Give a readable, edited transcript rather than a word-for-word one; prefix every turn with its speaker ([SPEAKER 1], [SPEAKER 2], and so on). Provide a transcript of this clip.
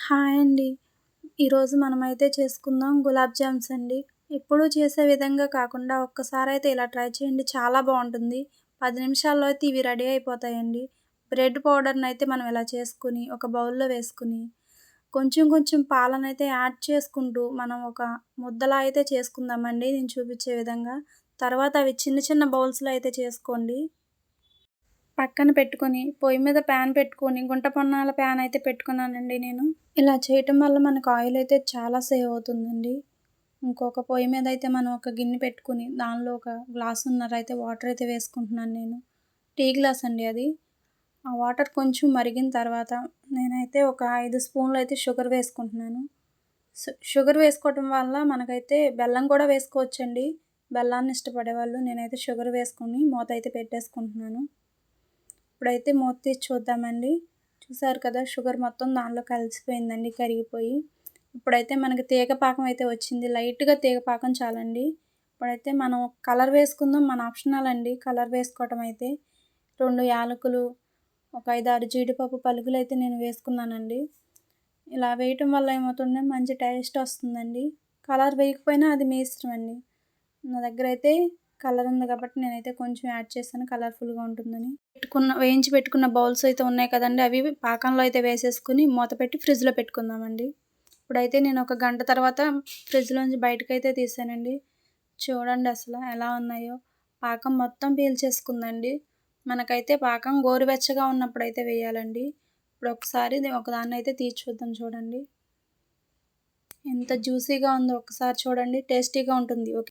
[SPEAKER 1] Hi అండి. ఈరోజు మనమైతే చేసుకుందాం గులాబ్ జామ్స్ అండి. ఎప్పుడూ చేసే విధంగా కాకుండా ఒక్కసారైతే ఇలా ట్రై చేయండి. చాలా బావుంటుంది. 10 నిమిషాల్లో అయితే ఇవి రెడీ అయిపోతాయండి. బ్రెడ్ పౌడర్‌నైతే మనం ఇలా చేసుకొని ఒక బౌల్‌లో వేసుకొని కొంచెం కొంచెం పాలనైతే యాడ్ చేసుకుంటూ మనం ఒక ముద్దలా అయితే చేసుకుందామండి నేను చూపించే విధంగా. తర్వాత అవి చిన్న చిన్న బౌల్స్‌లో అయితే చేసుకోండి. పక్కన పెట్టుకొని పొయ్యి మీద ప్యాన్ పెట్టుకొని గుంట పొన్నాల ప్యాన్ అయితే పెట్టుకున్నానండి నేను. ఇలా చేయటం వల్ల మనకు ఆయిల్ అయితే చాలా సేవ్ అవుతుందండి. ఇంకొక పొయ్యి మీద అయితే మనం ఒక గిన్నె పెట్టుకొని దానిలో ఒక గ్లాసున్నర అయితే వాటర్ అయితే వేసుకుంటున్నాను నేను. టీ గ్లాస్ అండి అది. ఆ వాటర్ కొంచెం మరిగిన తర్వాత నేనైతే ఒక 5 స్పూన్లు అయితే షుగర్ వేసుకుంటున్నాను. షుగర్ వేసుకోవటం వల్ల మనకైతే బెల్లం కూడా వేసుకోవచ్చండి. బెల్లాన్ని ఇష్టపడేవాళ్ళు. నేనైతే షుగర్ వేసుకొని మూత అయితే పెట్టేసుకుంటున్నాను. ఇప్పుడైతే మూత తీసి చూద్దామండి. చూసారు కదా షుగర్ మొత్తం దానిలో కలిసిపోయిందండి కరిగిపోయి. ఇప్పుడైతే మనకి తీగ పాకం అయితే వచ్చింది. లైట్‌గా తీగ పాకం చాలండి. ఇప్పుడైతే మనం కలర్ వేసుకుందాం. మన ఆప్షనల్ అండి కలర్ వేసుకోవటం అయితే. 2 యాలకులు, ఒక 5, 6 జీడిపప్పు పలుకులైతే నేను వేసుకున్నానండి. ఇలా వేయటం వల్ల ఏమవుతుందంటే మంచి టేస్ట్ వస్తుందండి. కలర్ వేయకపోయినా అది మీ ఇష్టం అండి. నా దగ్గరైతే కలర్ ఉంది కాబట్టి నేనైతే కొంచెం యాడ్ చేశాను కలర్‌ఫుల్‌గా ఉంటుందని. వేయించి పెట్టుకున్న బౌల్స్ అయితే ఉన్నాయి కదండీ! అవి పాకంలో అయితే వేసేసుకొని మూత పెట్టి ఫ్రిడ్జ్‌లో పెట్టుకుందామండి. ఇప్పుడైతే నేను ఒక గంట తర్వాత ఫ్రిడ్జ్‌లోంచి బయటకైతే తీసానండి. చూడండి అసలు ఎలా ఉన్నాయో. పాకం మొత్తం పీల్చేసుకుందండి. మనకైతే పాకం గోరువెచ్చగా ఉన్నప్పుడైతే వేయాలండి. ఇప్పుడు ఒకసారి ఒకదాన్నైతే తీసి చూద్దాం చూడండి. ఎంత జ్యూసీగా ఉందో ఒకసారి చూడండి. టేస్టీగా ఉంటుంది. ఓకే.